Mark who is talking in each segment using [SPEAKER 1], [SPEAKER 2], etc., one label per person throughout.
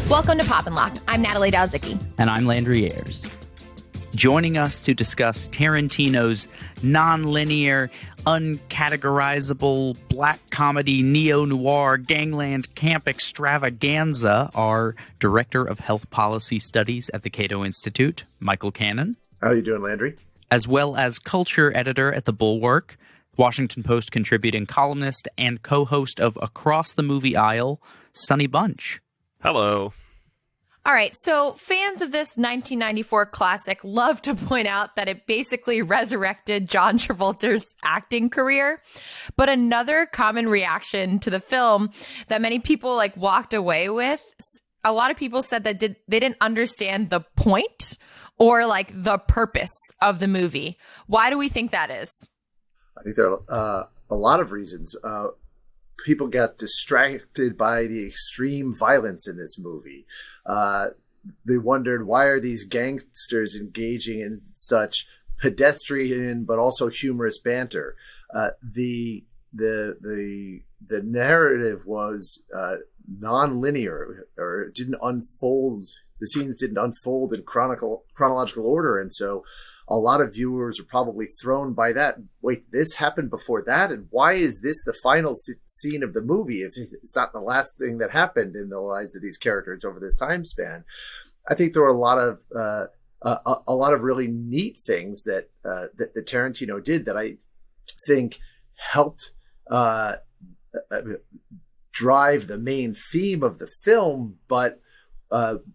[SPEAKER 1] Welcome to Popnlock. I'm Natalie Dowzicki.
[SPEAKER 2] And I'm Landry Ayers. Joining us to discuss Tarantino's non-linear, uncategorizable black comedy neo-noir gangland camp extravaganza are Director of Health Policy Studies at the Cato Institute, Michael Cannon.
[SPEAKER 3] How are you doing, Landry?
[SPEAKER 2] As well as culture editor at The Bulwark, Washington Post contributing columnist and co-host of Across the Movie Aisle, Sonny Bunch.
[SPEAKER 4] Hello.
[SPEAKER 1] All right, so fans of this 1994 classic love to point out that it basically resurrected John Travolta's acting career. But another common reaction to the film that many people walked away with, a lot of people said that they didn't understand the point or the purpose of the movie. Why do we think that is?
[SPEAKER 3] I think there are a lot of reasons. People got distracted by the extreme violence in this movie. They wondered, why are these gangsters engaging in such pedestrian but also humorous banter? The narrative was non-linear, or it didn't unfold. The scenes didn't unfold in chronological order, and so a lot of viewers are probably thrown by that. Wait, this happened before that? And why is this the final scene of the movie if it's not the last thing that happened in the lives of these characters over this time span? I think there were a lot of really neat things that Tarantino did that I think helped drive the main theme of the film, but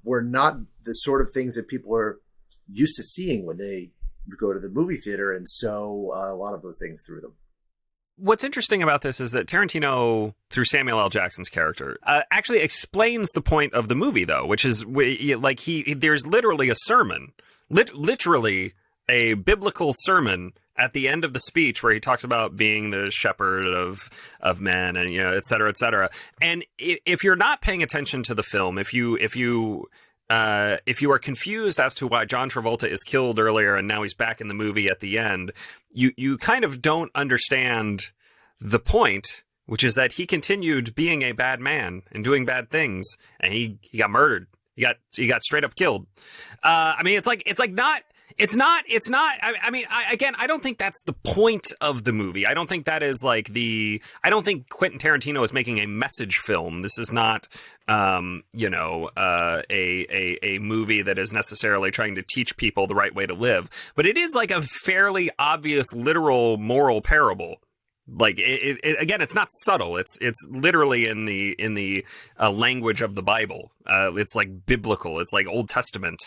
[SPEAKER 3] were not the sort of things that people are used to seeing when they go to the movie theater, and so a lot of those things threw them.
[SPEAKER 4] What's interesting about this is that Tarantino, through Samuel L. Jackson's character, actually explains the point of the movie, though, which is there's literally a sermon, literally a biblical sermon at the end of the speech where he talks about being the shepherd of men and, et cetera, et cetera. And if you're not paying attention to the film, if you are confused as to why John Travolta is killed earlier and now he's back in the movie at the end, you kind of don't understand the point, which is that he continued being a bad man and doing bad things, and he got murdered. He got straight up killed. I mean, I don't think that's the point of the movie. I don't think that is I don't think Quentin Tarantino is making a message film. This is not, a movie that is necessarily trying to teach people the right way to live. But it is a fairly obvious, literal moral parable. Again, it's not subtle. It's literally in the language of the Bible. It's biblical. It's Old Testament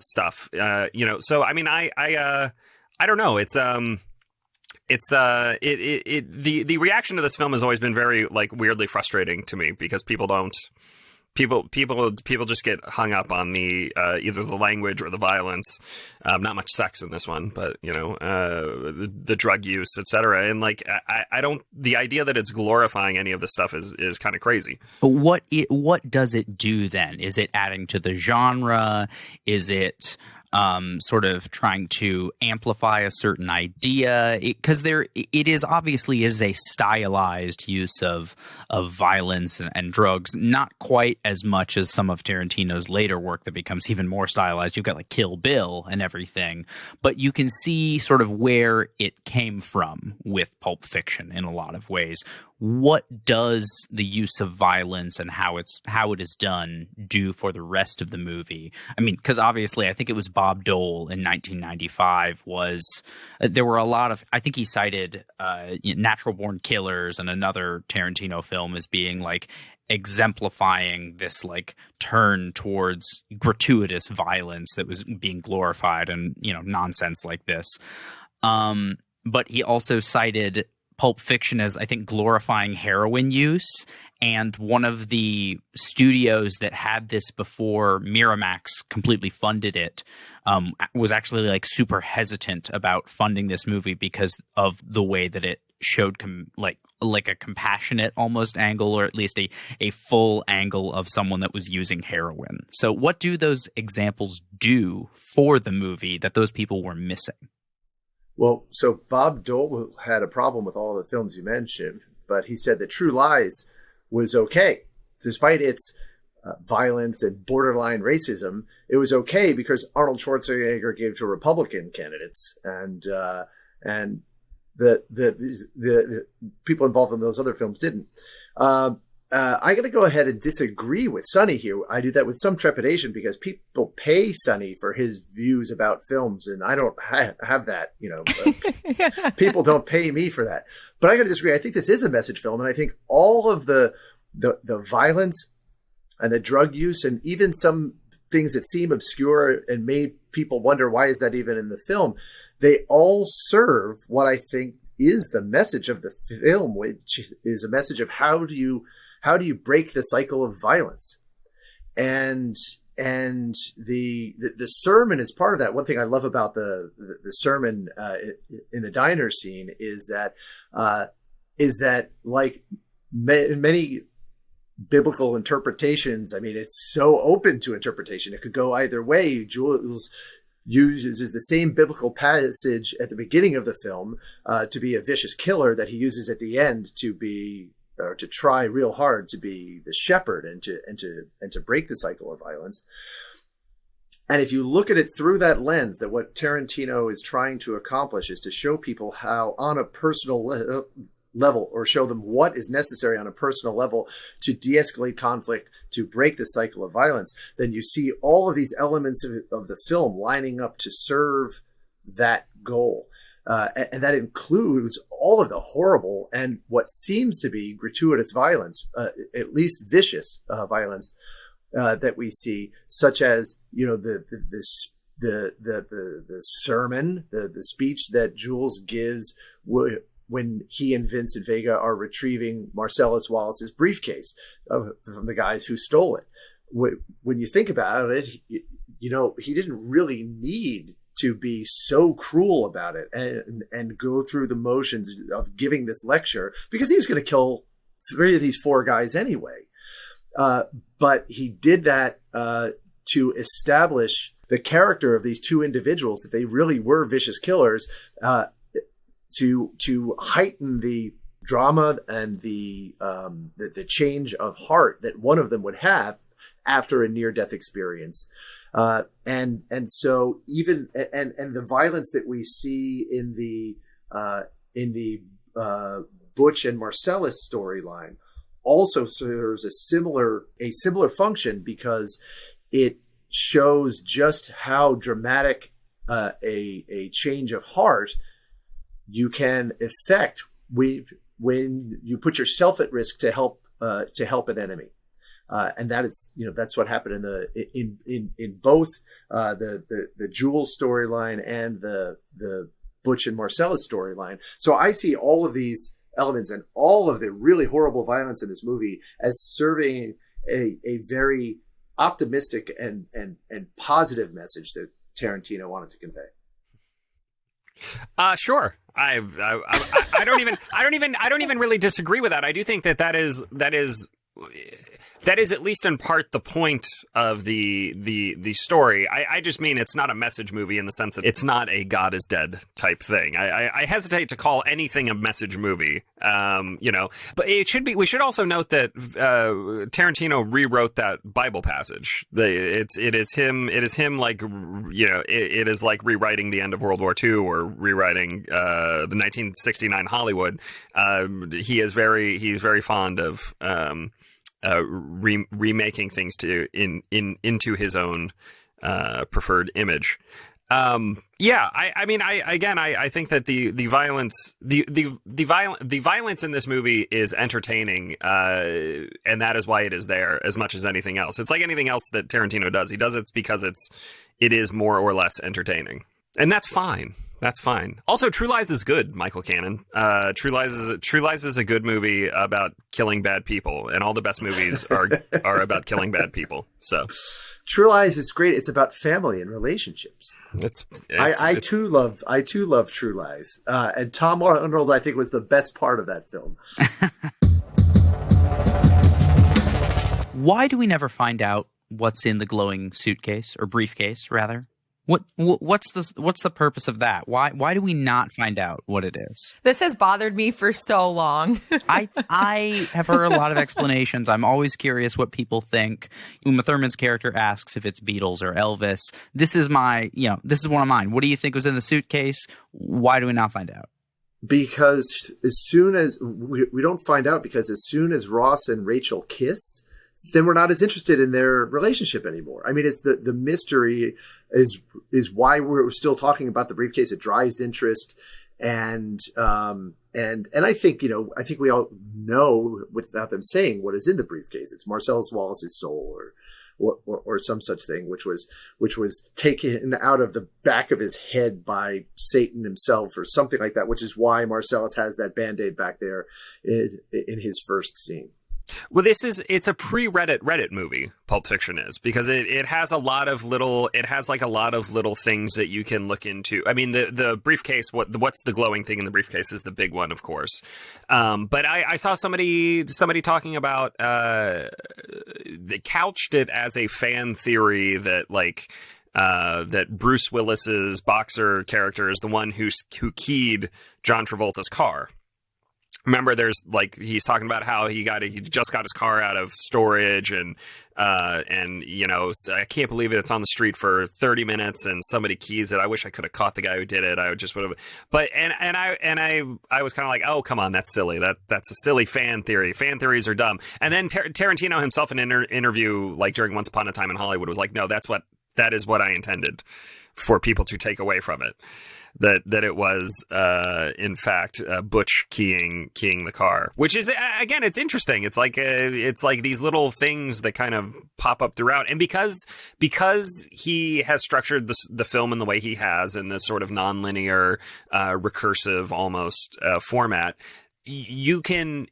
[SPEAKER 4] stuff. So I mean, I don't know. The reaction to this film has always been very weirdly frustrating to me because people just get hung up on the either the language or the violence. Not much sex in this one, but the drug use, etc. And I don't. The idea that it's glorifying any of this stuff is kind of crazy.
[SPEAKER 2] But what does it do then? Is it adding to the genre? Is it sort of trying to amplify a certain idea? Because it is obviously is a stylized use of violence and drugs, not quite as much as some of Tarantino's later work that becomes even more stylized. You've got Kill Bill and everything, but you can see sort of where it came from with Pulp Fiction in a lot of ways. What does the use of violence and how it is done do for the rest of the movie? I mean, because obviously I think it was Bob Dole in 1995 there were a lot of, I think he cited Natural Born Killers and another Tarantino film as being exemplifying this turn towards gratuitous violence that was being glorified and, nonsense like this. But he also cited Pulp Fiction as, I think, glorifying heroin use. And one of the studios that had this before Miramax completely funded it was actually super hesitant about funding this movie because of the way that it showed a compassionate almost angle, or at least a full angle of someone that was using heroin. So what do those examples do for the movie that those people were missing?
[SPEAKER 3] Well, so Bob Dole had a problem with all the films you mentioned, but he said that True Lies was okay, despite its violence and borderline racism, it was okay because Arnold Schwarzenegger gave to Republican candidates, and the people involved in those other films didn't. I got to go ahead and disagree with Sonny here. I do that with some trepidation because people pay Sonny for his views about films, and I don't have that. People don't pay me for that. But I got to disagree. I think this is a message film, and I think all of the violence and the drug use, and even some things that seem obscure and made people wonder why is that even in the film, they all serve what I think is the message of the film, which is a message of how do you break the cycle of violence, and the sermon is part of that. One thing I love about the sermon in the diner scene is that like many biblical interpretations, I mean, it's so open to interpretation. It could go either way. Jules uses the same biblical passage at the beginning of the film to be a vicious killer that he uses at the end to try real hard to be the shepherd and to break the cycle of violence. And if you look at it through that lens, that what Tarantino is trying to accomplish is to show people how on a personal level, or show them what is necessary on a personal level to de-escalate conflict, to break the cycle of violence, then you see all of these elements of the film lining up to serve that goal. And that includes all of the horrible and what seems to be gratuitous violence, at least vicious violence that we see, such as the sermon, the speech that Jules gives when he and Vincent Vega are retrieving Marcellus Wallace's briefcase from the guys who stole it. When you think about it, he didn't really need to be so cruel about it and go through the motions of giving this lecture, because he was going to kill 3 of these 4 guys anyway. But he did that to establish the character of these 2 individuals, that they really were vicious killers, to heighten the drama and the change of heart that one of them would have after a near-death experience. And so even and the violence that we see in the Butch and Marcellus storyline also serves a similar function, because it shows just how dramatic a change of heart you can effect when you put yourself at risk to help an enemy. And that is, that's what happened in both the Jules storyline and the Butch and Marcellus storyline. So I see all of these elements and all of the really horrible violence in this movie as serving a very optimistic and positive message that Tarantino wanted to convey.
[SPEAKER 4] Sure. I don't even really disagree with that. I do think that is at least in part the point of the story. I just mean it's not a message movie in the sense that it's not a God is dead type thing. I hesitate to call anything a message movie, but it should be. We should also note that Tarantino rewrote that Bible passage. It is him like, it is like rewriting the end of World War II or rewriting the 1969 Hollywood. He's very fond of remaking things into his own preferred image. I think that the violence in this movie is entertaining, and that is why it is there as much as anything else. It's like anything else that Tarantino does. He does it because it is more or less entertaining, and that's fine. That's fine. Also, True Lies is good, Michael Cannon. True Lies is a good movie about killing bad people, and all the best movies are about killing bad people. So,
[SPEAKER 3] True Lies is great. It's about family and relationships. I too love True Lies, and Tom Arnold, I think, was the best part of that film.
[SPEAKER 2] Why do we never find out what's in the glowing suitcase, or briefcase, rather? What's the purpose of that? Why do we not find out what it is?
[SPEAKER 1] This has bothered me for so long.
[SPEAKER 2] I have heard a lot of explanations. I'm always curious what people think. Uma Thurman's character asks if it's Beatles or Elvis. This is one of mine. What do you think was in the suitcase? Why do we not find out?
[SPEAKER 3] Because as soon as we don't find out, because as soon as Ross and Rachel kiss, then we're not as interested in their relationship anymore. I mean, it's the mystery is why we're still talking about the briefcase. It drives interest. And I think, I think we all know without them saying what is in the briefcase. It's Marcellus Wallace's soul or some such thing, which was taken out of the back of his head by Satan himself or something like that, which is why Marcellus has that Band-Aid back there in his first scene.
[SPEAKER 4] Well, it's a pre-Reddit movie, Pulp Fiction is, because it has a lot of little things that you can look into. I mean, the briefcase, what's the glowing thing in the briefcase is the big one, of course. But I saw somebody talking about, they couched it as a fan theory that that Bruce Willis's boxer character is the one who keyed John Travolta's car. Remember, he's talking about how he just got his car out of storage and I can't believe it. It's on the street for 30 minutes and somebody keys it. I wish I could have caught the guy who did it. I just would have. But I was kind of like, oh, come on, that's silly. That's a silly fan theory. Fan theories are dumb. And then Tarantino himself in an interview during Once Upon a Time in Hollywood was like, no, that is what I intended for people to take away from it. That it was in fact Butch keying the car, which is again, it's interesting. It's like these little things that kind of pop up throughout, and because he has structured the film in the way he has in this sort of nonlinear, recursive almost format. You can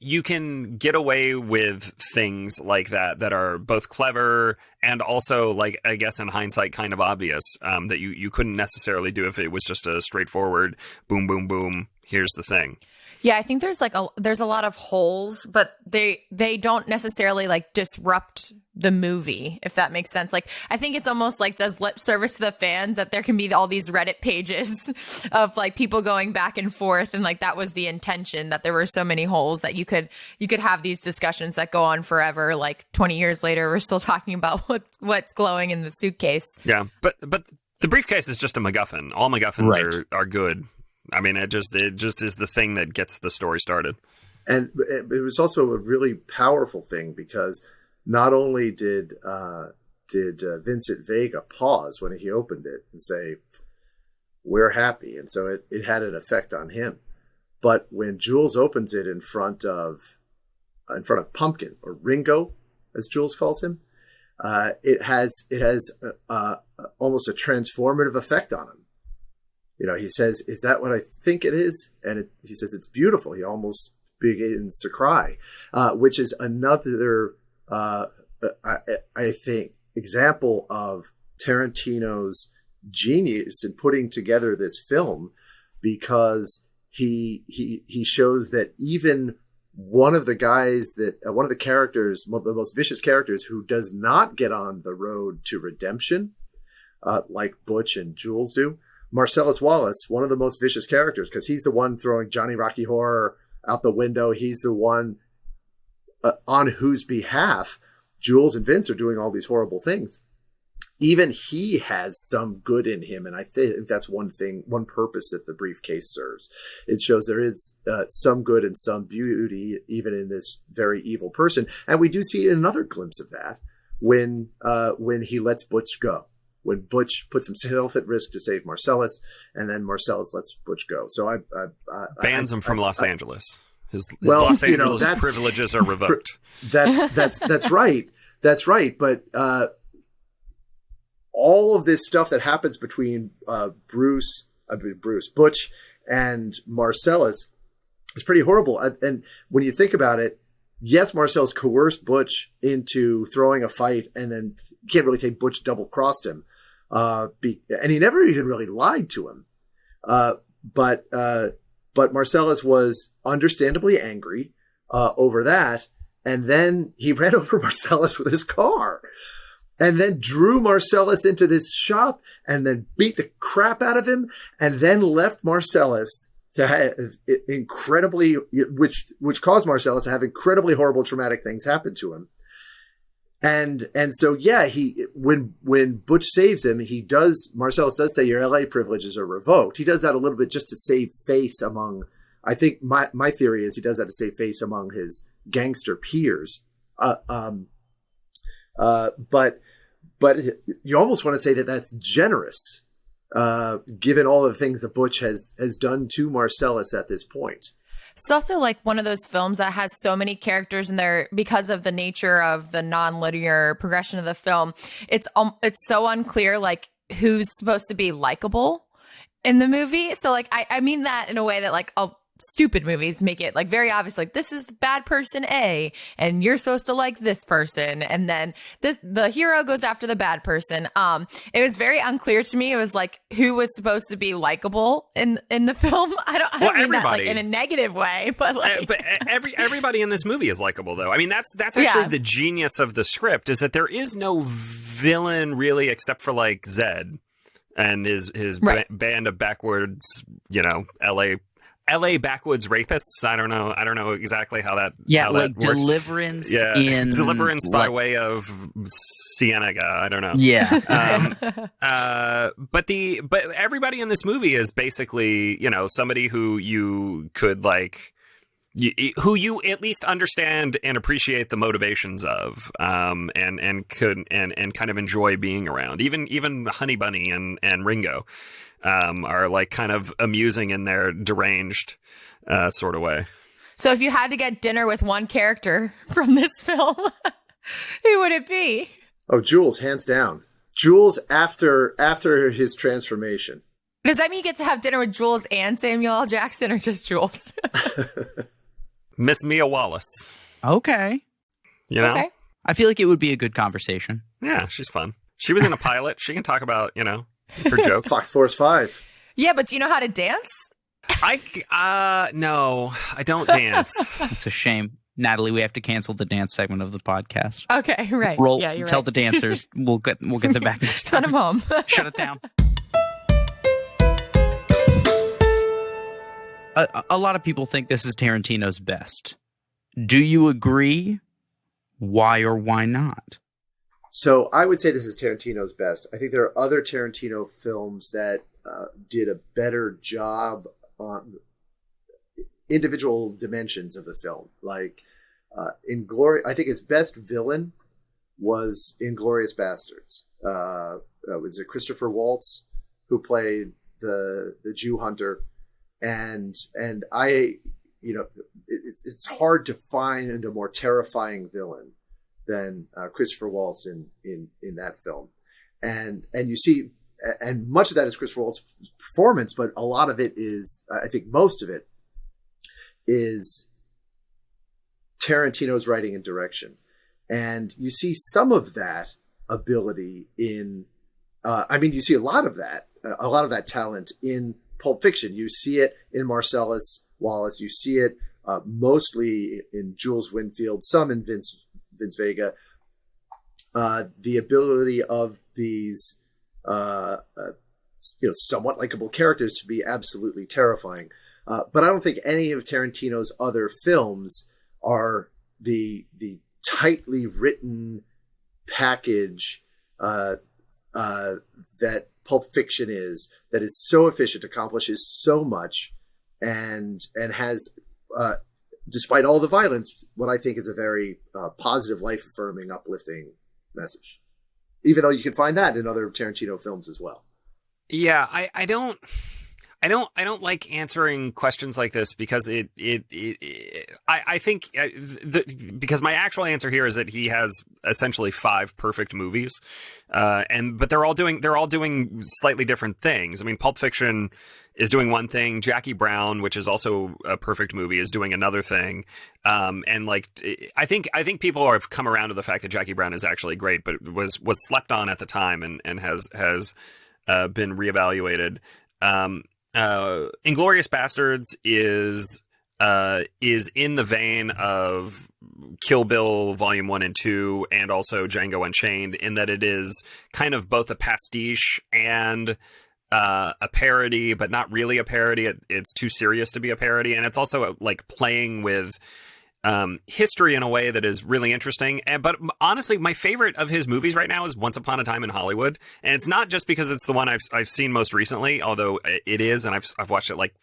[SPEAKER 4] get away with things like that are both clever and also, I guess in hindsight, kind of obvious, that you couldn't necessarily do if it was just a straightforward boom, boom, boom. Here's the thing.
[SPEAKER 1] Yeah, I think there's a lot of holes, but they don't necessarily disrupt the movie, if that makes sense. I think it's almost does lip service to the fans that there can be all these Reddit pages of people going back and forth, and that was the intention, that there were so many holes that you could have these discussions that go on forever. 20 years later, we're still talking about what's glowing in the suitcase.
[SPEAKER 4] Yeah, but the briefcase is just a MacGuffin. All MacGuffins are good. I mean, it just is the thing that gets the story started.
[SPEAKER 3] And it was also a really powerful thing because not only did Vincent Vega pause when he opened it and say, "We're happy," and so it had an effect on him. But when Jules opens it in front of Pumpkin, or Ringo, as Jules calls him, it has almost a transformative effect on him. He says, "Is that what I think it is?" And he says, "It's beautiful." He almost begins to cry, which is another, I think, example of Tarantino's genius in putting together this film, because he shows that even one of the characters, the most vicious characters, who does not get on the road to redemption, like Butch and Jules do, Marcellus Wallace, one of the most vicious characters, because he's the one throwing Johnny Rocky Horror out the window. He's the one on whose behalf Jules and Vince are doing all these horrible things. Even he has some good in him, and I think that's one purpose that the briefcase serves. It shows there is some good and some beauty even in this very evil person, and we do see another glimpse of that when he lets Butch go. When Butch puts himself at risk to save Marcellus, and then Marcellus lets Butch go. So I
[SPEAKER 4] bans him from Los Angeles. His Los Angeles privileges are revoked.
[SPEAKER 3] That's right. That's right. But all of this stuff that happens between Butch and Marcellus is pretty horrible. And when you think about it, yes, Marcellus coerced Butch into throwing a fight, and then you can't really say Butch double-crossed him. And he never even really lied to him. But Marcellus was understandably angry over that, and then he ran over Marcellus with his car. and then drew Marcellus into this shop and then beat the crap out of him and then left Marcellus to have incredibly, which caused Marcellus to have incredibly horrible traumatic things happen to him. And so, yeah, when Butch saves him, Marcellus does say your LA privileges are revoked. He does that a little bit just to save face among, I think my theory is he does that to save face among his gangster peers. But you almost want to say that that's generous, given all the things that Butch has done to Marcellus at this point.
[SPEAKER 1] It's also like one of those films that has so many characters in there because of the nature of the non-linear progression of the film. It's so unclear like who's supposed to be likable in the movie. So like I mean that in a way that like stupid movies make it like very obvious, like this is bad person A and you're supposed to like this person, and then the hero goes after the bad person. It was very unclear to me. It was like who was supposed to be likable in the film. I don't mean that like in a negative way, but like
[SPEAKER 4] but everybody in this movie is likable though. I mean that's actually the genius of the script, is that there is no villain really except for like Zed and his band of backwards, LA backwoods rapists. I don't know exactly how that
[SPEAKER 2] like
[SPEAKER 4] that works.
[SPEAKER 2] Deliverance.
[SPEAKER 4] Yeah,
[SPEAKER 2] in
[SPEAKER 4] Deliverance by way of Cienega. I don't know.
[SPEAKER 2] Yeah.
[SPEAKER 4] But everybody in this movie is basically somebody who you could like. Who you at least understand and appreciate the motivations of, and kind of enjoy being around. Even Honey Bunny and Ringo are like kind of amusing in their deranged sort of way.
[SPEAKER 1] So if you had to get dinner with one character from this film, who would it be?
[SPEAKER 3] Oh, Jules, hands down. Jules after his transformation.
[SPEAKER 1] Does that mean you get to have dinner with Jules and Samuel L. Jackson, or just Jules?
[SPEAKER 4] Miss Mia Wallace.
[SPEAKER 2] Okay.
[SPEAKER 1] Okay.
[SPEAKER 2] I feel like it would be a good conversation.
[SPEAKER 4] Yeah, she's fun. She was in a pilot. She can talk about, her jokes.
[SPEAKER 3] Fox Force 5.
[SPEAKER 1] Yeah, but do you know how to dance?
[SPEAKER 4] No, I don't dance.
[SPEAKER 2] It's a shame. Natalie, we have to cancel the dance segment of the podcast.
[SPEAKER 1] Okay, right. Yeah, you're
[SPEAKER 2] tell
[SPEAKER 1] right.
[SPEAKER 2] the dancers we'll get them back next time.
[SPEAKER 1] Send them home.
[SPEAKER 2] Shut it down. A lot of people think this is Tarantino's best. Do you agree? Why or why not?
[SPEAKER 3] So I would say this is Tarantino's best. I think there are other Tarantino films that did a better job on individual dimensions of the film. Like I think his best villain was Inglourious Bastards. Was it Christopher Waltz who played the Jew hunter? And I, it's hard to find a more terrifying villain than Christopher Waltz in that film. And you see, and much of that is Christopher Waltz's performance, but a lot of it is, I think most of it is Tarantino's writing and direction. And you see some of that ability in, you see a lot of that talent in Pulp Fiction. You see it in Marcellus Wallace. You see it mostly in Jules Winnfield, some in Vince Vega. The ability of these somewhat likable characters to be absolutely terrifying. But I don't think any of Tarantino's other films are the tightly written package that Pulp Fiction is, that is so efficient, accomplishes so much, and has, despite all the violence, what I think is a very positive, life-affirming, uplifting message. Even though you can find that in other Tarantino films as well.
[SPEAKER 4] Yeah, I don't like answering questions like this because I think because my actual answer here is that he has essentially 5 perfect movies, but they're all doing slightly different things. I mean, Pulp Fiction is doing one thing. Jackie Brown, which is also a perfect movie, is doing another thing. And like, I think people have come around to the fact that Jackie Brown is actually great, but it was slept on at the time and has been reevaluated. Inglourious Bastards is in the vein of Kill Bill Volume 1 and 2 and also Django Unchained, in that it is kind of both a pastiche and a parody, but not really a parody. It's too serious to be a parody, and it's also like playing with history in a way that is really interesting. But honestly, my favorite of his movies right now is Once Upon a Time in Hollywood, and it's not just because it's the one I've seen most recently, although it is, and I've watched it like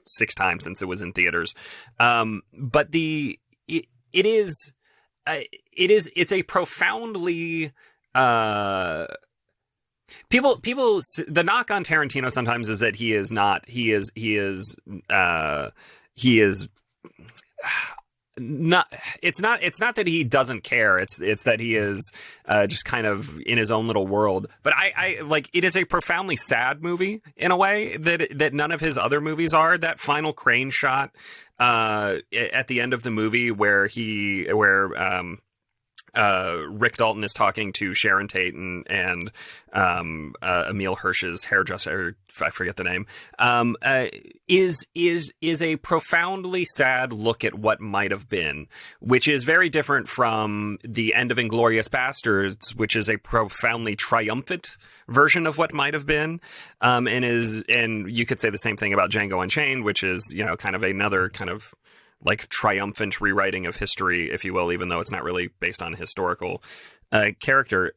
[SPEAKER 4] 6 times since it was in theaters. But it's a profoundly people the knock on Tarantino sometimes is that he is not it's not that he doesn't care, it's that he is just kind of in his own little world. But I like, it is a profoundly sad movie in a way that none of his other movies are. That final crane shot at the end of the movie where Rick Dalton is talking to Sharon Tate and Emile Hirsch's hairdresser, I forget the name, is a profoundly sad look at what might have been, which is very different from the end of Inglourious Bastards, which is a profoundly triumphant version of what might have been, and you could say the same thing about Django Unchained, which is, you know, kind of another kind of like triumphant rewriting of history, if you will, even though it's not really based on a historical character.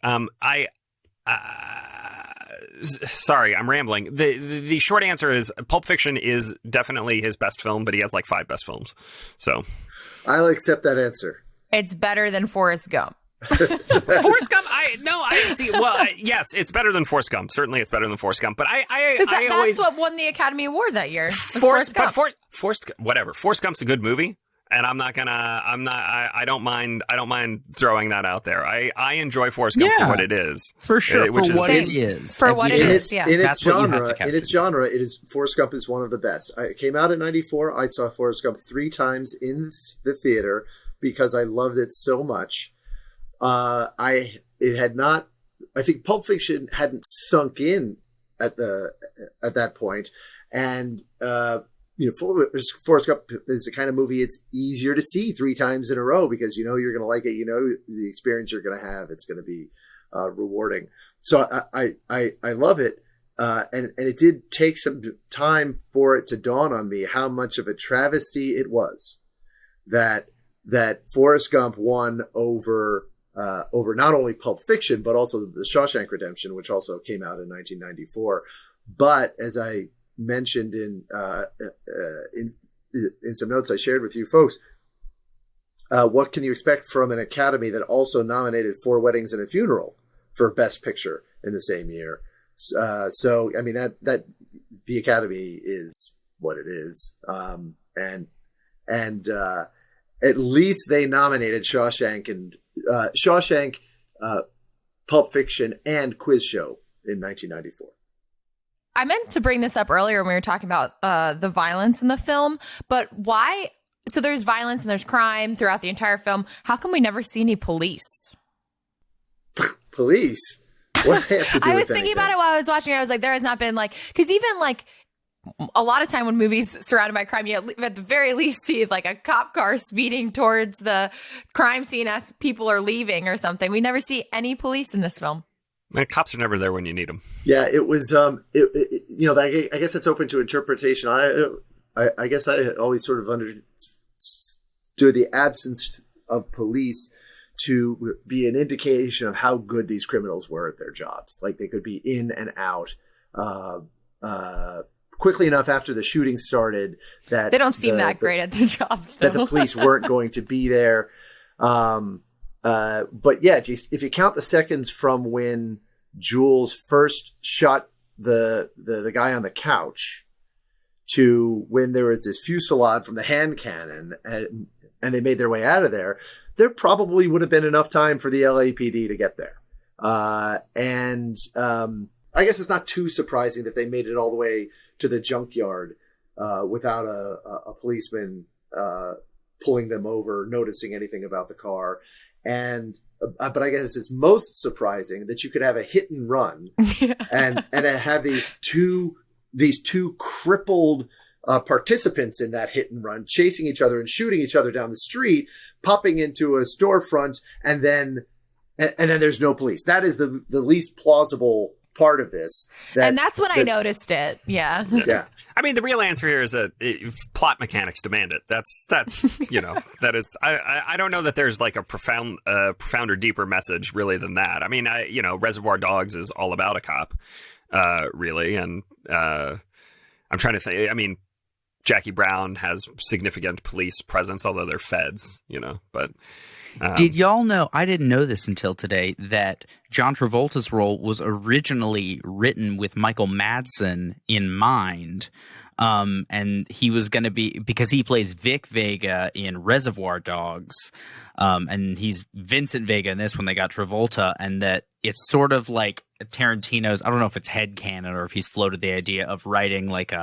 [SPEAKER 4] Sorry, I'm rambling. The short answer is Pulp Fiction is definitely his best film, but he has like 5 best films. So
[SPEAKER 3] I'll accept that answer.
[SPEAKER 1] It's better than Forrest Gump.
[SPEAKER 4] Forrest Gump, I see. Well, yes, it's better than Forrest Gump. Certainly, it's better than Forrest Gump. But I always,
[SPEAKER 1] that's what won the Academy Award that year. Forrest Gump.
[SPEAKER 4] Whatever. Forrest Gump's a good movie, and I don't mind throwing that out there. I enjoy Forrest Gump for what it is,
[SPEAKER 2] for sure.
[SPEAKER 4] Which
[SPEAKER 2] for
[SPEAKER 4] is
[SPEAKER 2] what it is.
[SPEAKER 1] For what it is.
[SPEAKER 3] In its genre, it is Forrest Gump is one of the best. It came out in '94. I saw Forrest Gump 3 times in the theater because I loved it so much. I think Pulp Fiction hadn't sunk in at that point, and Forrest Gump is the kind of movie it's easier to see 3 times in a row because you know you're going to like it, you know the experience you're going to have, it's going to be rewarding. So I love it, and it did take some time for it to dawn on me how much of a travesty it was that Forrest Gump won over not only Pulp Fiction, but also The Shawshank Redemption, which also came out in 1994. But as I mentioned in some notes I shared with you folks, what can you expect from an Academy that also nominated 4 Weddings and a Funeral for Best Picture in the same year? So, I mean, that the Academy is what it is. And at least they nominated Shawshank, Pulp Fiction, and Quiz Show in 1994.
[SPEAKER 1] I meant to bring this up earlier when we were talking about the violence in the film, but why? So there's violence and there's crime throughout the entire film. How come we never see any police?
[SPEAKER 3] Police? What do they have to do
[SPEAKER 1] I
[SPEAKER 3] with
[SPEAKER 1] was thinking
[SPEAKER 3] anything?
[SPEAKER 1] about it while I was watching it. I was like, there has not been because even a lot of time when movies surrounded by crime, you at the very least see like a cop car speeding towards the crime scene as people are leaving or something. We never see any police in this film.
[SPEAKER 4] Cops are never there when you need them.
[SPEAKER 3] Yeah, it was. I guess it's open to interpretation. I guess I always sort of understood the absence of police to be an indication of how good these criminals were at their jobs. Like they could be in and out quickly enough after the shooting started that
[SPEAKER 1] they don't seem that great at their jobs, though.
[SPEAKER 3] That the police weren't going to be there. But yeah, if you count the seconds from when Jules first shot the guy on the couch to when there was this fusillade from the hand cannon and they made their way out of there probably would have been enough time for the LAPD to get there. I guess it's not too surprising that they made it all the way to the junkyard without a policeman pulling them over, noticing anything about the car. But I guess it's most surprising that you could have a hit and run and have these two crippled participants in that hit and run, chasing each other and shooting each other down the street, popping into a storefront, and then there's no police. That is the least plausible part of this.
[SPEAKER 1] And that's when I noticed it. Yeah.
[SPEAKER 3] Yeah.
[SPEAKER 4] I mean, the real answer here is that plot mechanics demand it. That's that is. I don't know that there's like a profounder, deeper message really than that. I mean, Reservoir Dogs is all about a cop, really, and I'm trying to think. I mean, Jackie Brown has significant police presence, although they're feds, but.
[SPEAKER 2] Did y'all know, I didn't know this until today, that John Travolta's role was originally written with Michael Madsen in mind. And he was going to be, because he plays Vic Vega in Reservoir Dogs, and he's Vincent Vega in this when they got Travolta, and that it's sort of like Tarantino's, I don't know if it's headcanon or if he's floated the idea of writing like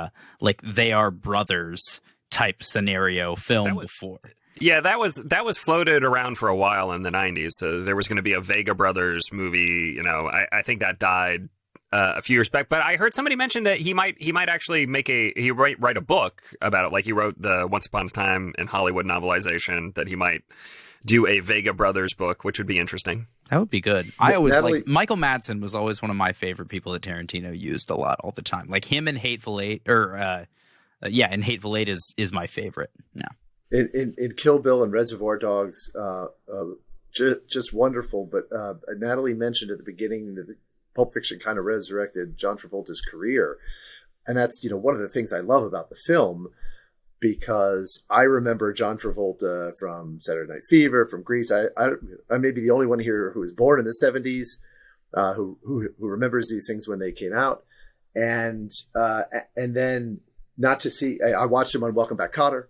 [SPEAKER 2] They Are Brothers type scenario film before.
[SPEAKER 4] Yeah, that was floated around for a while in the 90s. So there was going to be a Vega Brothers movie. I think that died a few years back. But I heard somebody mention that he might actually write a book about it. Like he wrote the Once Upon a Time in Hollywood novelization, that he might do a Vega Brothers book, which would be interesting.
[SPEAKER 2] That would be good. I always Michael Madsen was always one of my favorite people that Tarantino used a lot all the time. Like him in Hateful Eight, in Hateful Eight is my favorite. Yeah.
[SPEAKER 3] In Kill Bill and Reservoir Dogs, just wonderful. But Natalie mentioned at the beginning that Pulp Fiction kind of resurrected John Travolta's career. And that's, one of the things I love about the film, because I remember John Travolta from Saturday Night Fever, from Grease. I may be the only one here who was born in the 70s, who remembers these things when they came out. And then not to see, I watched him on Welcome Back, Kotter.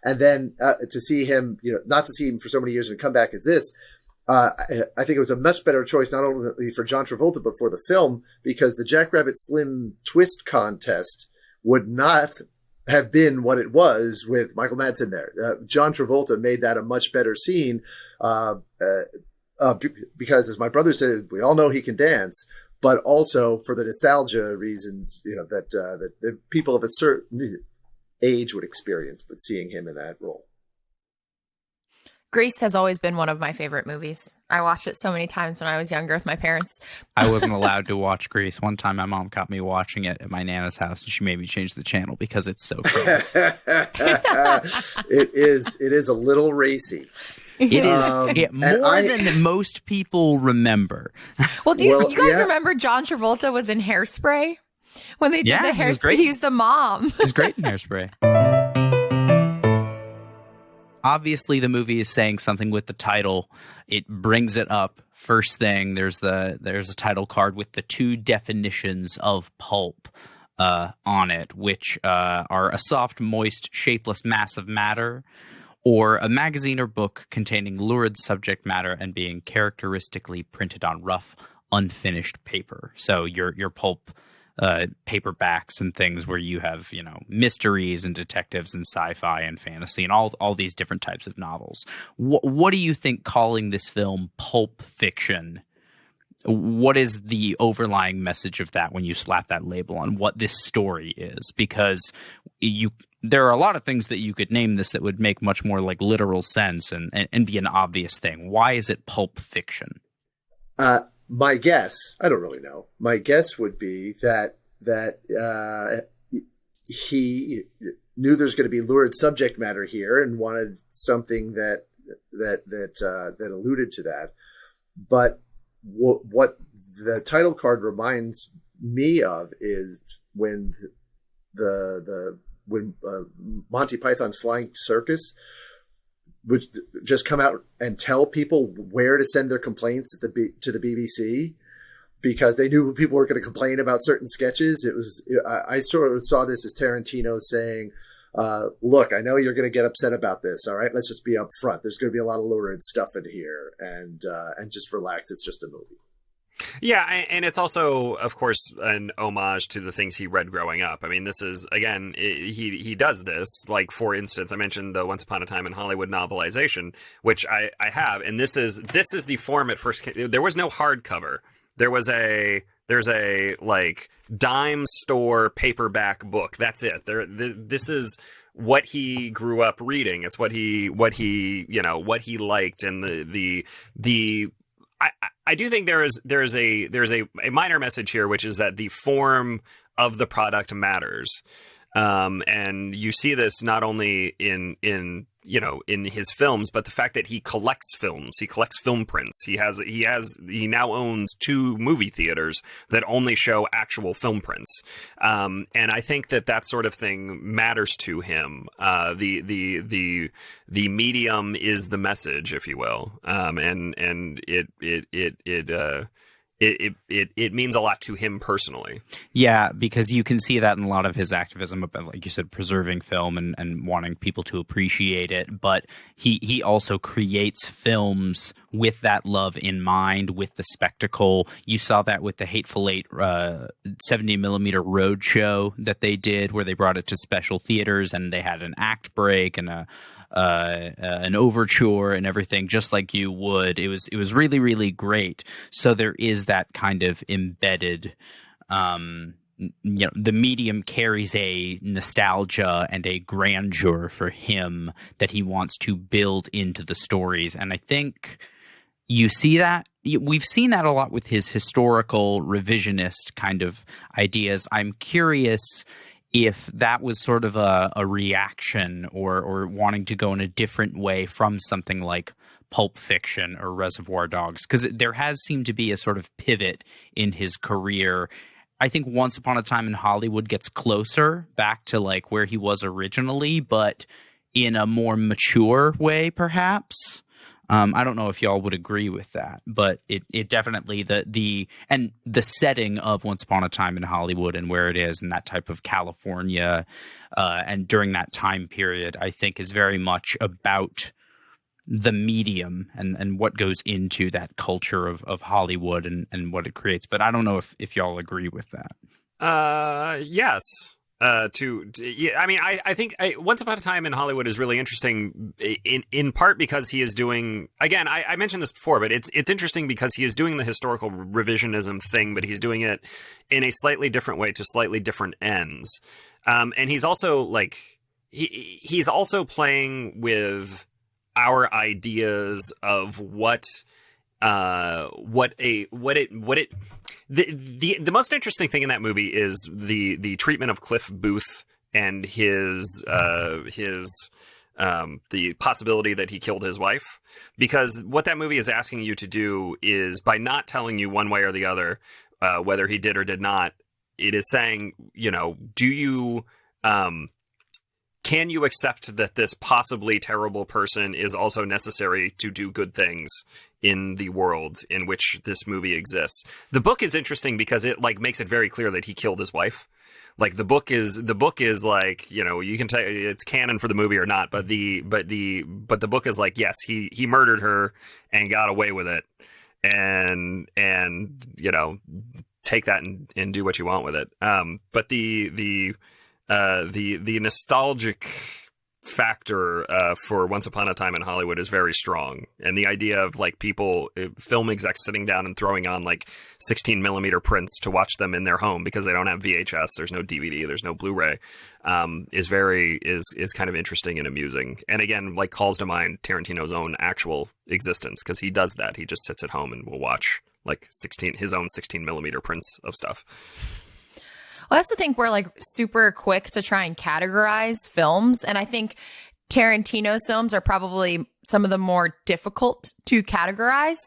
[SPEAKER 3] And then to see him, not to see him for so many years and come back as this, I think it was a much better choice, not only for John Travolta, but for the film, because the Jackrabbit Slim Twist contest would not have been what it was with Michael Madsen there. John Travolta made that a much better scene because, as my brother said, we all know he can dance, but also for the nostalgia reasons, that the people of a certain age would experience, but seeing him in that role.
[SPEAKER 1] Grease has always been one of my favorite movies. I watched it so many times when I was younger with my parents.
[SPEAKER 2] I wasn't allowed to watch Grease. One time my mom caught me watching it at my Nana's house, and she made me change the channel because it's so gross.
[SPEAKER 3] It is a little racy.
[SPEAKER 2] It is more than most people remember.
[SPEAKER 1] Well, you guys remember John Travolta was in Hairspray? When they did the Hairspray, he was the mom.
[SPEAKER 2] He's great in Hairspray. Obviously, the movie is saying something with the title. It brings it up. First thing, there's a title card with the two definitions of pulp on it, which are a soft, moist, shapeless mass of matter, or a magazine or book containing lurid subject matter and being characteristically printed on rough, unfinished paper. So your pulp paperbacks and things where you have, mysteries and detectives and sci-fi and fantasy and all these different types of novels. What do you think calling this film Pulp Fiction? What is the overlying message of that when you slap that label on what this story is? Because there are a lot of things that you could name this that would make much more like literal sense and be an obvious thing. Why is it Pulp Fiction?
[SPEAKER 3] My guess, I don't really know. My guess would be that he knew there's going to be lurid subject matter here and wanted something that alluded to that. But what the title card reminds me of is when Monty Python's Flying Circus would just come out and tell people where to send their complaints to the BBC, because they knew people were going to complain about certain sketches. I sort of saw this as Tarantino saying, look, I know you're going to get upset about this. All right, let's just be upfront. There's going to be a lot of lurid stuff in here, and just relax. It's just a movie.
[SPEAKER 4] Yeah, and it's also, of course, an homage to the things he read growing up. I mean, this is, again, he does this. Like, for instance, I mentioned the Once Upon a Time in Hollywood novelization, which I have, and this is the form at first. There was no hardcover. There was a There's a like dime store paperback book. That's it. This is what he grew up reading. It's what he liked, and I do think there's a minor message here, which is that the form of the product matters. And you see this not only in his films, but the fact that he collects films, he collects film prints. He now owns 2 movie theaters that only show actual film prints. And I think that sort of thing matters to him. The medium is the message, if you will. And it means a lot to him personally.
[SPEAKER 2] Yeah, because you can see that in a lot of his activism about, like you said, preserving film and wanting people to appreciate it. But he also creates films with that love in mind, with the spectacle. You saw that with the Hateful Eight 70mm roadshow that they did, where they brought it to special theaters and they had an act break and an overture and everything, just like you would. It was really, really great. So there is that kind of embedded, the medium carries a nostalgia and a grandeur for him that he wants to build into the stories. And I think you see that. We've seen that a lot with his historical revisionist kind of ideas. I'm curious if that was sort of a reaction or wanting to go in a different way from something like Pulp Fiction or Reservoir Dogs, because there has seemed to be a sort of pivot in his career. I think Once Upon a Time in Hollywood gets closer back to like where he was originally, but in a more mature way, perhaps. I don't know if y'all would agree with that, but it definitely the setting of Once Upon a Time in Hollywood and where it is and that type of California and during that time period, I think is very much about the medium and what goes into that culture of Hollywood and what it creates. But I don't know if y'all agree with that.
[SPEAKER 4] Yes. Yeah, I mean, I think Once Upon a Time in Hollywood is really interesting in part because he is doing, again, I mentioned this before, but it's interesting because he is doing the historical revisionism thing, but he's doing it in a slightly different way to slightly different ends. And he's also like, he's also playing with our ideas of the most interesting thing in that movie is the treatment of Cliff Booth and the possibility that he killed his wife, because what that movie is asking you to do is, by not telling you one way or the other whether he did or did not, it is saying, do you can you accept that this possibly terrible person is also necessary to do good things in the world in which this movie exists? The book is interesting because it like makes it very clear that he killed his wife. Like the book is like, you can tell it's canon for the movie or not, but the book is like, yes, he murdered her and got away with it, and take that and do what you want with it. But the nostalgic factor for Once Upon a Time in Hollywood is very strong, and the idea of like people, film execs sitting down and throwing on like 16mm prints to watch them in their home because they don't have VHS, there's no DVD, there's no Blu-ray, is kind of interesting and amusing, and again, like, calls to mind Tarantino's own actual existence, because he does that. He just sits at home and will watch like his own 16mm prints of stuff.
[SPEAKER 1] Well, that's the thing. We're like super quick to try and categorize films. And I think Tarantino's films are probably some of the more difficult to categorize.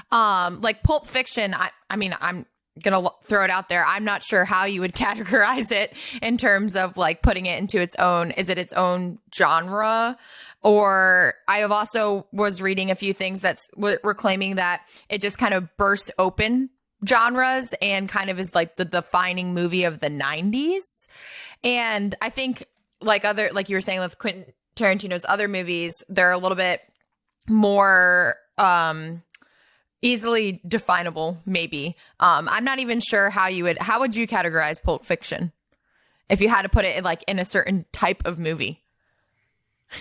[SPEAKER 1] Like Pulp Fiction, I mean, I'm going to throw it out there. I'm not sure how you would categorize it in terms of like putting it into its own, is it its own genre? Or I have also was reading a few things were claiming that it just kind of bursts open genres and kind of is like the defining movie of the 90s. And I think like you were saying with Quentin Tarantino's other movies, they're a little bit more easily definable, maybe. I'm not even sure how would you categorize Pulp Fiction if you had to put it in a certain type of movie?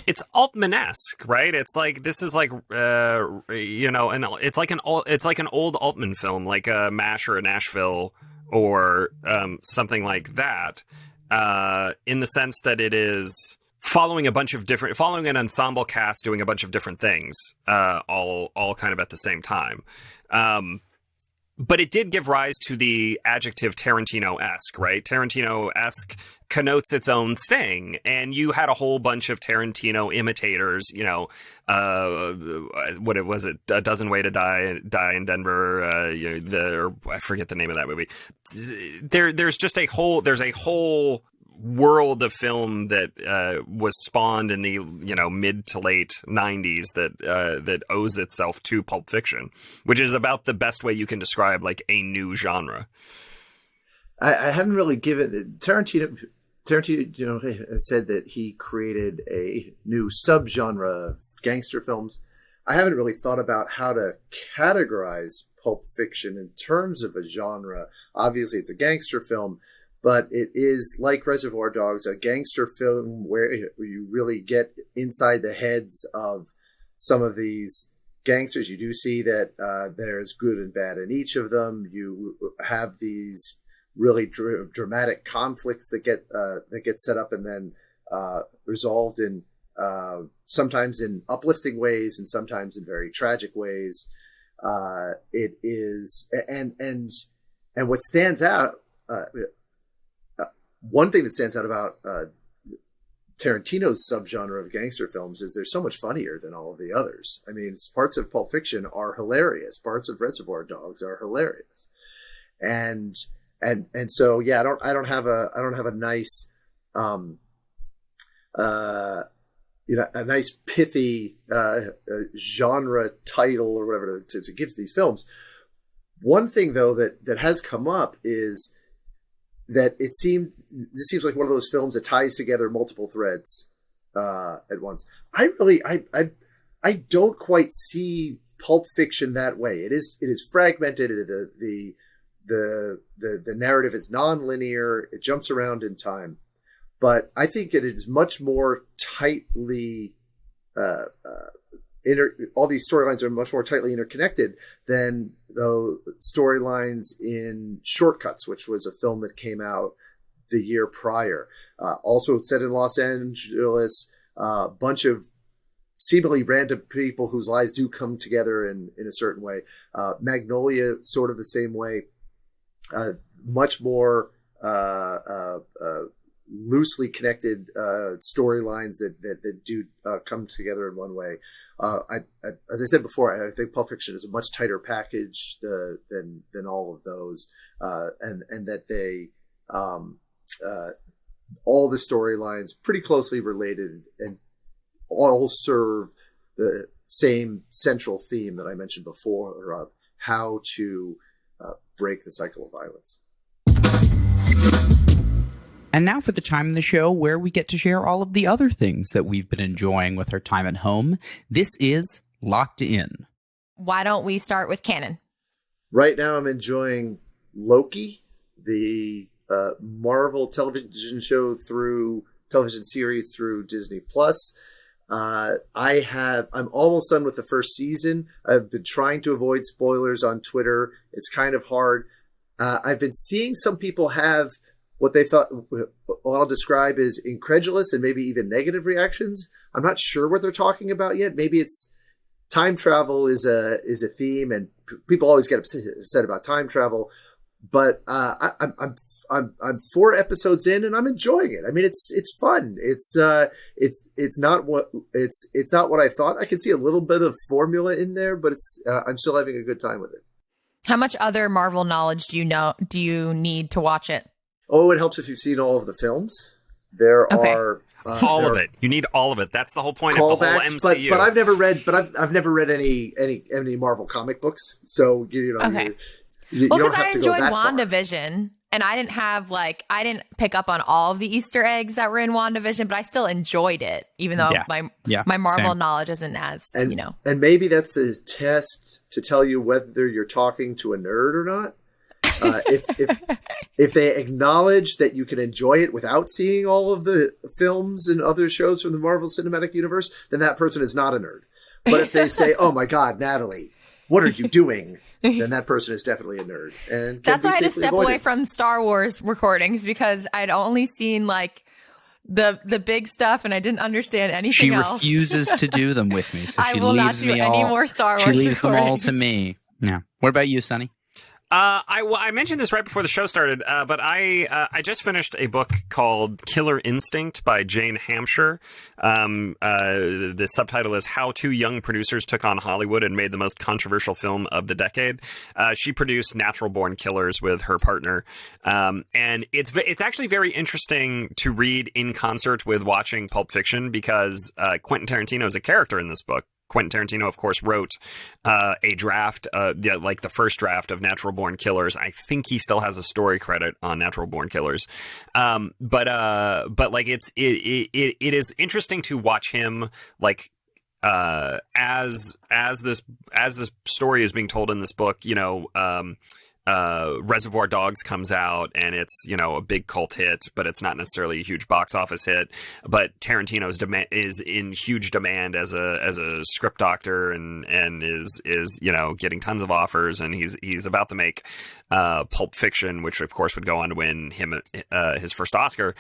[SPEAKER 4] It's Altman-esque, right? It's like, this is like, and it's like an old Altman film, like a MASH or a Nashville, or something like that, in the sense that it is following an ensemble cast doing a bunch of different things, all kind of at the same time. But it did give rise to the adjective Tarantino-esque, right? Tarantino-esque connotes its own thing, and you had a whole bunch of Tarantino imitators. What was it? A Dozen Way to Die in Denver. I forget the name of that movie. There's a whole world of film that was spawned in the mid to late 90s that owes itself to Pulp Fiction, which is about the best way you can describe like a new genre.
[SPEAKER 3] I hadn't really given Tarantino has said that he created a new subgenre of gangster films. I haven't really thought about how to categorize Pulp Fiction in terms of a genre. Obviously it's a gangster film, but it is, like Reservoir Dogs, a gangster film where you really get inside the heads of some of these gangsters. You do see that there's good and bad in each of them. You have these really dramatic conflicts that get set up and then resolved in sometimes in uplifting ways and sometimes in very tragic ways. It is, and what stands out. One thing that stands out about Tarantino's subgenre of gangster films is they're so much funnier than all of the others. I mean, parts of Pulp Fiction are hilarious. Parts of Reservoir Dogs are hilarious, and so yeah, I don't have a nice, a nice pithy genre title or whatever to give these films. One thing though that has come up is that this seems like one of those films that ties together multiple threads at once. I don't quite see Pulp Fiction that way. It is fragmented. The narrative is non-linear. It jumps around in time, but I think it is much more tightly all these storylines are much more tightly interconnected than the storylines in Shortcuts, which was a film that came out the year prior. Also set in Los Angeles, a bunch of seemingly random people whose lives do come together in a certain way. Magnolia, sort of the same way. Much more loosely connected storylines that do come together in one way. As I said before, I think Pulp Fiction is a much tighter package than all of those, and that they all the storylines pretty closely related and all serve the same central theme that I mentioned before of how to break the cycle of violence.
[SPEAKER 2] And now for the time in the show where we get to share all of the other things that we've been enjoying with our time at home. This is Locked In.
[SPEAKER 1] Why don't we start with canon?
[SPEAKER 3] Right now I'm enjoying Loki, the Marvel television series through Disney Plus. I'm almost done with the first season. I've been trying to avoid spoilers on Twitter. It's kind of hard. I've been seeing some people have what they thought, what I'll describe as incredulous and maybe even negative reactions. I'm not sure what they're talking about yet. Maybe it's time travel is a theme, and people always get upset about time travel. But I'm 4 episodes in and I'm enjoying it. I mean, it's fun. It's not what I thought. I can see a little bit of formula in there, but I'm still having a good time with it.
[SPEAKER 1] How much other Marvel knowledge do you need to watch it?
[SPEAKER 3] Oh, it helps if you've seen all of the films. There are
[SPEAKER 4] all of it. You need all of it. That's the whole point of the whole MCU.
[SPEAKER 3] But I've never read any Marvel comic books. So
[SPEAKER 1] okay. Because I enjoyed WandaVision, and I didn't pick up on all of the Easter eggs that were in WandaVision, but I still enjoed it, even though my Marvel knowledge isn't as
[SPEAKER 3] And maybe that's the test to tell you whether you're talking to a nerd or not. If they acknowledge that you can enjoy it without seeing all of the films and other shows from the Marvel Cinematic Universe, then that person is not a nerd. But if they say, "Oh my God, Natalie, what are you doing? Then that person is definitely a nerd. And
[SPEAKER 1] that's why I had to
[SPEAKER 3] safely
[SPEAKER 1] step
[SPEAKER 3] avoided.
[SPEAKER 1] away from Star Wars recordings, because I'd only seen like the big stuff and I didn't understand anything else.
[SPEAKER 2] She refuses to do them with me, so
[SPEAKER 1] I
[SPEAKER 2] she
[SPEAKER 1] will not
[SPEAKER 2] leaves
[SPEAKER 1] do
[SPEAKER 2] me
[SPEAKER 1] any
[SPEAKER 2] all.
[SPEAKER 1] more Star
[SPEAKER 2] She
[SPEAKER 1] Wars
[SPEAKER 2] leaves them all
[SPEAKER 1] recordings.
[SPEAKER 2] to me. Yeah. What about you, Sonny?
[SPEAKER 4] I mentioned this right before the show started, but I just finished a book called Killer Instinct by Jane Hampshire. The subtitle is How Two Young Producers Took on Hollywood and Made the Most Controversial Film of the Decade. She produced Natural Born Killers with her partner, and it's actually very interesting to read in concert with watching Pulp Fiction, because Quentin Tarantino is a character in this book. Quentin Tarantino, of course, wrote a draft, like the first draft of Natural Born Killers. I think he still has a story credit on Natural Born Killers, but like it is interesting to watch him like as this story is being told in this book. You know, Reservoir Dogs comes out and it's, you know, a big cult hit, but it's not necessarily a huge box office hit. But Tarantino's is in huge demand as a script doctor and is you know, getting tons of offers, and he's about to make Pulp Fiction, which of course would go on to win him his first Oscar.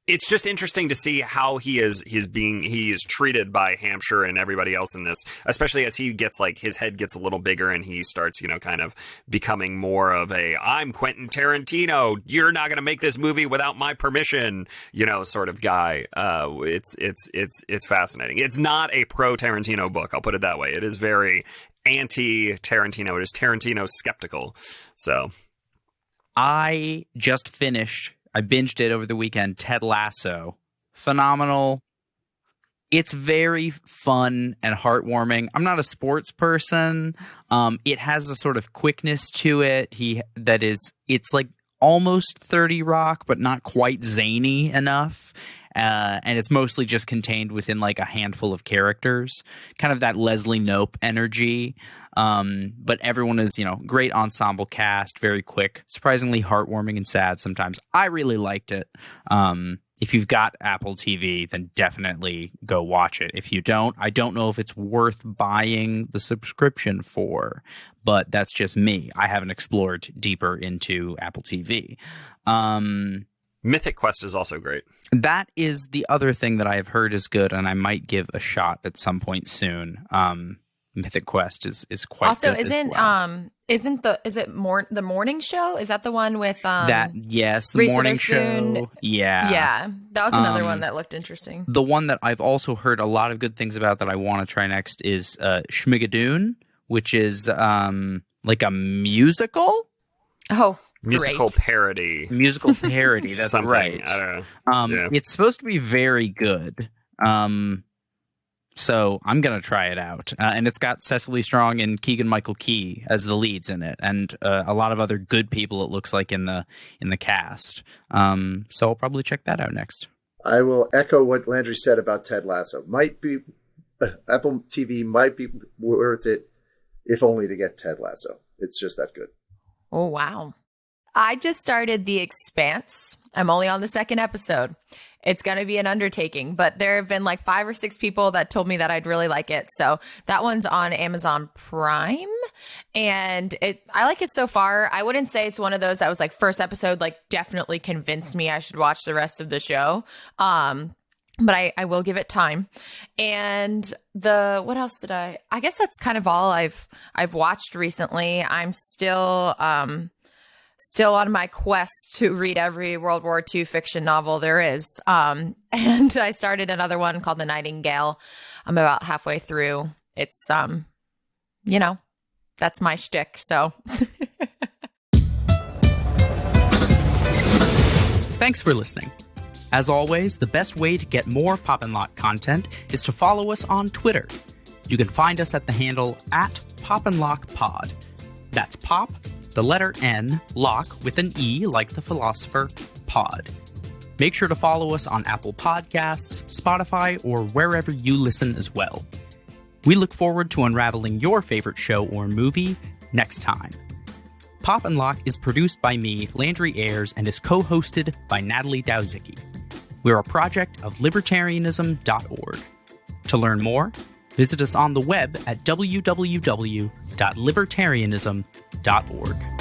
[SPEAKER 4] It's just interesting to see how he is treated by Hampshire and everybody else in this, especially as he gets like his head gets a little bigger and he starts, you know, kind of becoming more of a I'm Quentin Tarantino, you're not going to make this movie without my permission, you know, sort of guy. It's fascinating. It's not a pro Tarantino book, I'll put it that way. It is very anti Tarantino. It is Tarantino skeptical. So
[SPEAKER 2] I just finished. I binged it over the weekend. Ted Lasso. Phenomenal. It's very fun and heartwarming. I'm not a sports person. It has a sort of quickness to it. It's like almost 30 Rock, but not quite zany enough. And it's mostly just contained within like a handful of characters. Kind of that Leslie Knope energy. But everyone is, you know, great ensemble cast, very quick, surprisingly heartwarming and sad sometimes. I really liked it. If you've got Apple TV, then definitely go watch it. If you don't, I don't know if it's worth buying the subscription for, but that's just me. I haven't explored deeper into Apple TV.
[SPEAKER 4] Mythic Quest is also great.
[SPEAKER 2] That is the other thing that I have heard is good, and I might give a shot at some point soon. Mythic Quest is quite
[SPEAKER 1] also
[SPEAKER 2] good
[SPEAKER 1] isn't the morning show? Is that the one with
[SPEAKER 2] that? Yes, the
[SPEAKER 1] Reese
[SPEAKER 2] morning
[SPEAKER 1] Witherspoon?
[SPEAKER 2] show. Yeah,
[SPEAKER 1] that was another one that looked interesting.
[SPEAKER 2] The one that I've also heard a lot of good things about that I want to try next is Schmigadoon, which is like a musical.
[SPEAKER 1] Oh,
[SPEAKER 4] Musical
[SPEAKER 1] great.
[SPEAKER 4] parody.
[SPEAKER 2] Musical parody. That's
[SPEAKER 4] Something.
[SPEAKER 2] right.
[SPEAKER 4] I don't know. Yeah.
[SPEAKER 2] It's supposed to be very good. So I'm going to try it out. And it's got Cecily Strong and Keegan-Michael Key as the leads in it, and a lot of other good people, it looks like, in the cast. So I'll probably check that out next.
[SPEAKER 3] I will echo what Landry said about Ted Lasso. Apple TV might be worth it, if only to get Ted Lasso. It's just that good.
[SPEAKER 1] Oh, wow. I just started The Expanse. I'm only on the second episode. It's going to be an undertaking, but there have been like 5 or 6 people that told me that I'd really like it. So that one's on Amazon Prime, and I like it so far. I wouldn't say it's one of those that was like first episode, like definitely convinced me I should watch the rest of the show. But I will give it time. And what else did I guess that's kind of all I've watched recently. I'm still on my quest to read every World War II fiction novel there is. And I started another one called The Nightingale. I'm about halfway through. It's, you know, that's my shtick. So.
[SPEAKER 2] Thanks for listening. As always, the best way to get more Popnlock content is to follow us on Twitter. You can find us at the handle @PopnlockPod. That's Pop, the letter N, lock with an E like the philosopher, pod. Make sure to follow us on Apple Podcasts, Spotify, or wherever you listen as well. We look forward to unraveling your favorite show or movie next time. Popnlock is produced by me, Landry Ayres, and is co-hosted by Natalie Dowzicki. We're a project of Libertarianism.org. To learn more, Visit us on the web at www.libertarianism.org.